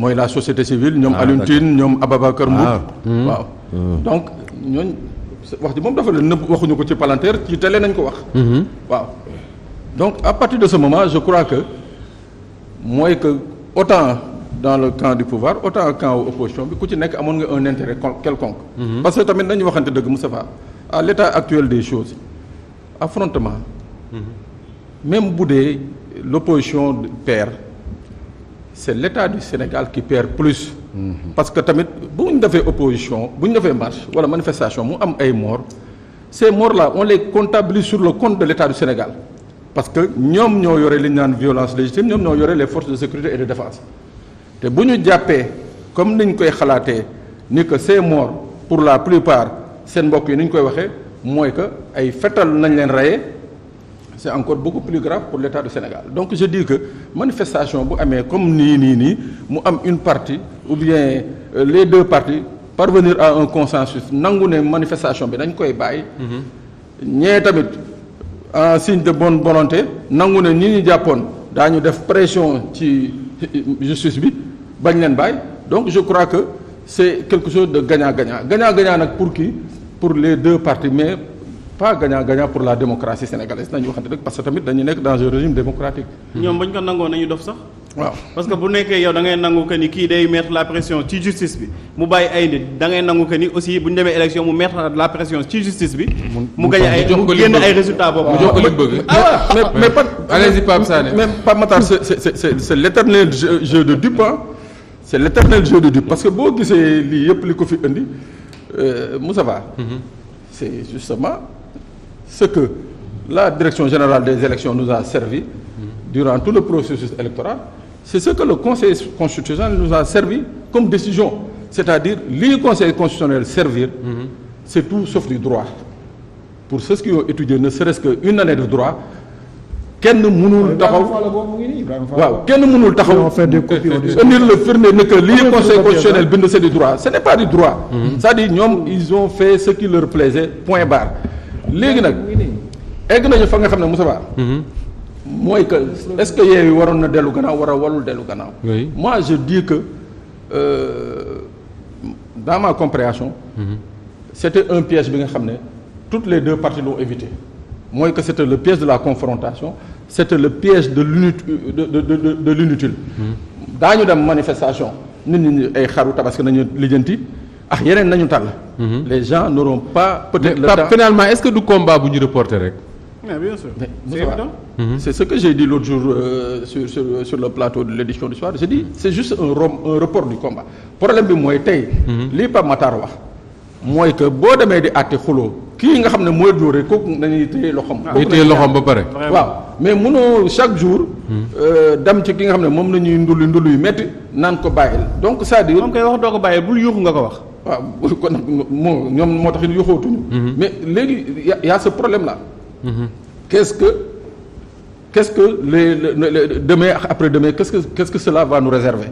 mooy la société civile ñoom Alioune Tine ñoom Ababacar Mboup waaw donc ñooñ wax ji moom dafa leen nëbb waxuñu ko ci palanteer ci télé nañ ko wax waaw donc à partir de ce moment je crois que mooy que autant dans le camp du pouvoir autant camp opposition bi ku ci nekk amoon nga un intérêt quelconque parce que tamit nañu waxante dëgg Moustapha à l'état actuel des choses affrontement même bu dee l'opposition perd c'est l'état du Sénégal qui perd plus parce que tamit bu ñu defee opposition bu ñu defee marche wala manifestation mu am ay morts ces morts là on les comptabilise sur le compte de l'état du Sénégal parce que ñoom ñoo yore li ñu naan violence légitime ñoom ñoo yore les forces de sécurité et de défense te bu ñu jàppee comme niñ koy xalaatee ni que ces morts pour la plupart seen mbokk yi ni ñu koy waxee mooy que ay fetal nañ leen reyee c'est encore beaucoup plus grave pour l'État du Sénégal donc je dis que manifestation bu amee comme nii mu am une partie ou bien les deux parties parvenir à un consensus nangu ne manifestation bi dañ koy bàyyi ñee tamit en signe de bonne volonté nangu ne ñi ñu jàppoon daañu def pression ci justice bi bañ leen bàyyi donc je crois que c'est quelque chose de gagnant-gagnant nag pour qui pour les deux parties mais pas gagnant-gagnant pour la démocratie sénégalaise nañu waxante rek parce que tamit dañu nekk dans un régime démocratique. ñoom bañ ko nangoo nañu dof sax. waaw parce que bu nekkee yow da ngay nangu que ni kii day mettre la pression ci justice bi mu bàyyi ay nit da ngay nangu que ni aussi bu ñu demee élection mu mettre la pression ci justice bi. mu gañ ay mu génn ay résultats boobu. mu jox ko li bëgg. mais pas. allez-y Pape Sané. même Pape Matar c'est l'éternel jeu de dupe c'est l'éternel jeu de dupe parce que boo gisee lii yëpp li ko fi indi Moussa Ba. c'est justement ce que la direction générale des élections nous a servi durant tout le processus électoral c'est ce que le Conseil constitutionnel nous a servi comme décision c'est-à-dire li Conseil constitutionnel servir c'est tout sauf du droit pour ceux qui ont étudié ne serait-ce qu'une année de droit kenn mënul taxaw waaw kenn mënul taxaw indil le firnde ne que lii Conseil constitutionnel bind c'est du droit ce n'est pas du droit c'est-à-dire ñoom ils ont fait ce qui leur plaisait point barre léegi nag egg nañu fa nga xam ne Moussa Ba mooy que est-ce que Yewwi waroon na dellu gannaaw warul dellu gannaaw moi je dis que dans ma compréhension c'était un piège bi nga xam ne toutes les deux parties l'ont évité mooy que c'était le piège de la confrontation c'était le piège de l'inutile daañu dem manifestation nit ñi ay xaru tabaski nañu lijjanti ak yeneen nañu tàll les gens n'auront pas peut-être le temps finalement est-ce que du combat bu ñu reporter rek bien sûr c'est ce que j'ai dit l'autre jour sur le plateau de l'édition du soir j'ai dit c'est juste un report du combat problème bi mooy tey lii Pape Matar wax mooy que boo demee di àtte xuloo kii nga xam ne mooy dóore kooku nañuy téye loxoom ba pare waaw mais mënoo chaque jour dem ci ki nga xam ne moom la ñuy ndullu yu metti naan ko bàyyil donc c'est-à-dire moom koy wax doo ko bàyyil bul yuuxu nga ko wax waaw kon nag ñoom moo tax yuuxootuñu mais léegi y a ce problème là qu'est-ce que les demain après-demain qu'est-ce que cela va nous réserver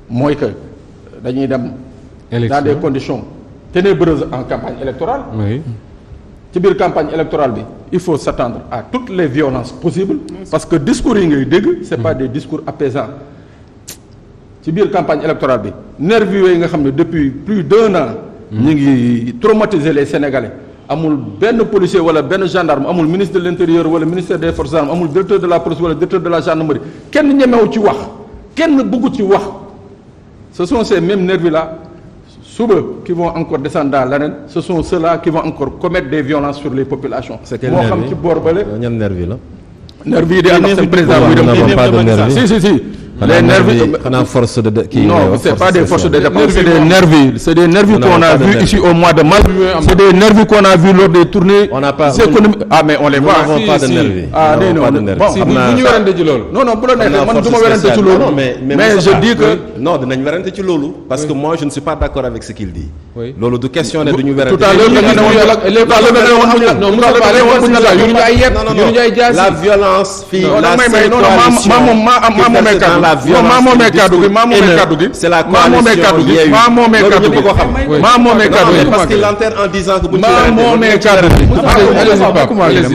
mooy que dañuy dem dans des conditions ténébreuses en campagne électorale ci biir campagne électorale bi il faut s'attendre à toutes les violences possibles parce que discours yi ngay dégg c'est pas des discours apaisants ci biir campagne électorale bi nervis yooyu nga xam ne depuis plus d'un an ñu ngi traumatiser les Sénégalais amul benn policier wala benn gendarme amul ministre de l'intérieur wala ministère des forces armées amul directeur de la police wala directeur de la gendarmerie kenn ñemewu ci wax kenn bëggu ci wax ce sont ces mêmes nervis là suba qui vont encore descendre dans l'arène ce sont ceux-là qui vont encore commettre des violences sur les populations moo xam ci boor bale ñan nervi la nervi yi di am seen président buy dem si les nervis xanaa force de kii non c'est pas des forces de défense c'est des nervis qu'on a vu ici au mois de mars c'est des nervis qu'on a vu lors des tournées économiques mais on les voit pas de nervis bu ñu werante ci loolu non bu la neexee man du ma werante ci loolu mais je dis que non dinañ werante ci loolu parce que moi je ne suis pas d'accord avec ce qu'il dit loolu du question ne duñu werante tout à l'heure la violence fii maa moomee kaddu gi c'est la coalition Yewwi maa moomee kaddu gi maa moomee kaddu gi parce qu'il enterre en disant que bu ñu maa moomee kaddu gi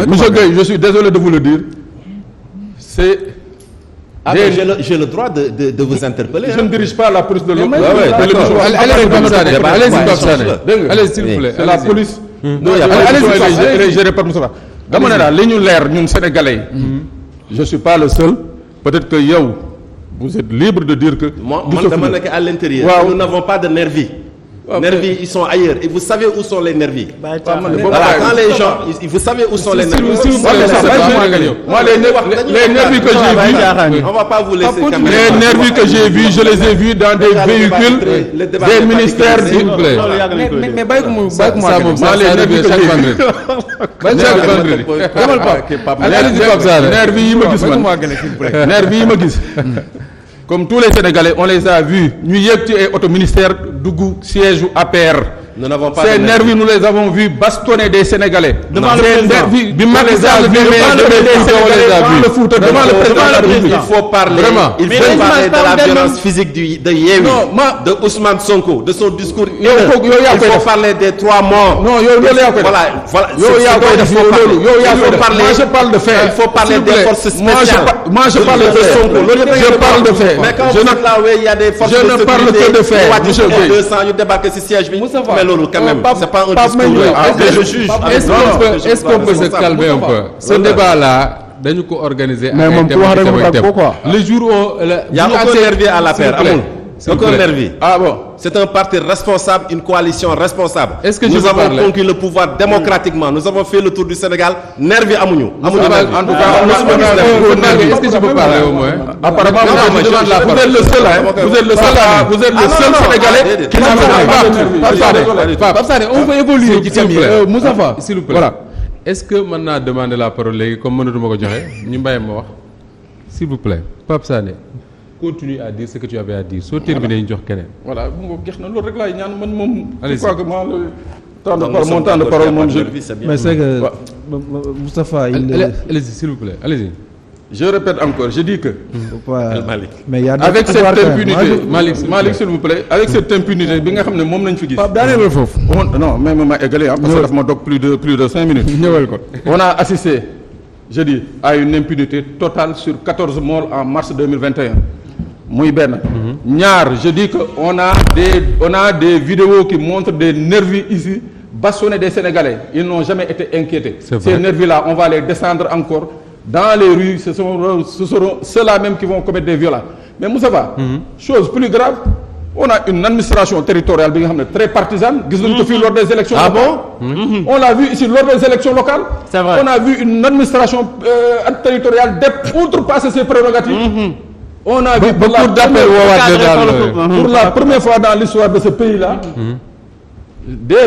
monsieur Gueye je suis désolé de vous le dire c'est J'ai le droit de vous interpeller. Je ne dirige pas la police de l'eau. Allez-y Pape Sané. Allez s'il vous plaît. C'est la police. Allez-y gérée par Moustapha. dama ne daal li ñu leer ñun sénégalais yi. je suis pas le seul. peut-être que yow vous êtes libre de dire que. moi dama nekk à l'intérieur. waaw nous n'avons pas de nervis. Nervis ils sont ailleurs et vous savez où sont les nervis. voilà quand les gens vous savez où sont les nervis. moi les nervis que j'ai vus on va pas vous laisser quand même. les nervis que j'ai vus je les ai vus dans des véhicules des ministères s'il vous plaît. mais bàyyi ko mu les nervis que j'ai vus nervis yi ma gis man nervis yi ma gis comme tous les Sénégalais on les a vus ñu yëg ci ay auto ministère dugg siège u APR. nous n'avons pas ces nervis nous les avons vus bastonner des Sénégalais. devant le président bi Macky Sall devant le Fouta devant le président de la République. il faut parler vraiment il faut parler de la violence physique de Yewwi de Ousmane Sonko de son discours. il faut parler des 3 morts. non yow loolu yaa koy def voilà yow yaa koy def loolu yow yaa koy def moi je parle de fait. il faut parler des forces spéciales. moi je parle de fait je parle de fait. mais quand vous êtes là il y a des forces de sécurité. je ne parle que de fait monsieur Guèye 200 ñu débarqué ci siège bi. mais loolu quand même c'est pas un discours. je juge. Est-ce qu'on peut se calmer un peu. Ce débat-là dañu ko organiser. mais moom ku wax rek mu tàgg ko quoi. le jour où y a aucun nervi à l'APR amul. aucun nervi. ah bon. c'est un parti responsable, une coalition responsable. Est-ce que nous avons conquis le pouvoir démocratiquement. Nous avons fait le tour du Sénégal. Nervi amuñu. En tout cas, est-ce que je peux parler au moins? Apparemment, vous êtes le seul, vous êtes le seul Sénégalais qui n'a pas Pape Sané, on peut évoluer ci thème yi. Moustapha, s'il vous plaît. Voilà. Est-ce que mën naa demander la parole léegi comme mënatuma ko joxe ñu mbéyam ma wax s'il vous plaît Pape Sané. Continue à dire ce que tu avais à dire soo terminé ñu jox keneen. voilà bu nga jeex na loolu rek laay ñaan man moom. allez-y je crois que moi le temps de parole mon temps de parole moom je. mais c'est que Moustapha allez-y s'il vous plaît allez-y. je répète encore je dis que. mais y a avec cette impunité Malick s'il vous plaît avec cette impunité bi nga xam ne moom nañ fi gis. Pape daaneel foofu. non même ma égalé parce que daf ma dog plus de 5 minutes. ñëwal ko. on a assisté je dis à une impunité totale sur 14 morts en mars 2021. muy benn. ñaar je dis que on a des vidéos qui montrent des nervis ici bastonner des Sénégalais ils n'ont jamais été inquiétés. Ces nervis là on va les descendre encore dans les rues ce seront ceux-là même qui vont commettre des violences mais Moustapha chose plus grave on a une administration territoriale bi nga xam ne très partisane gis nañu ko fii lors des élections locales. On l'a vu ici lors des élections locales. C'est vrai. On a vu une administration territoriale outrepasser ses prérogatives. On a vu pour la première fois dans l'histoire de ce pays-là, des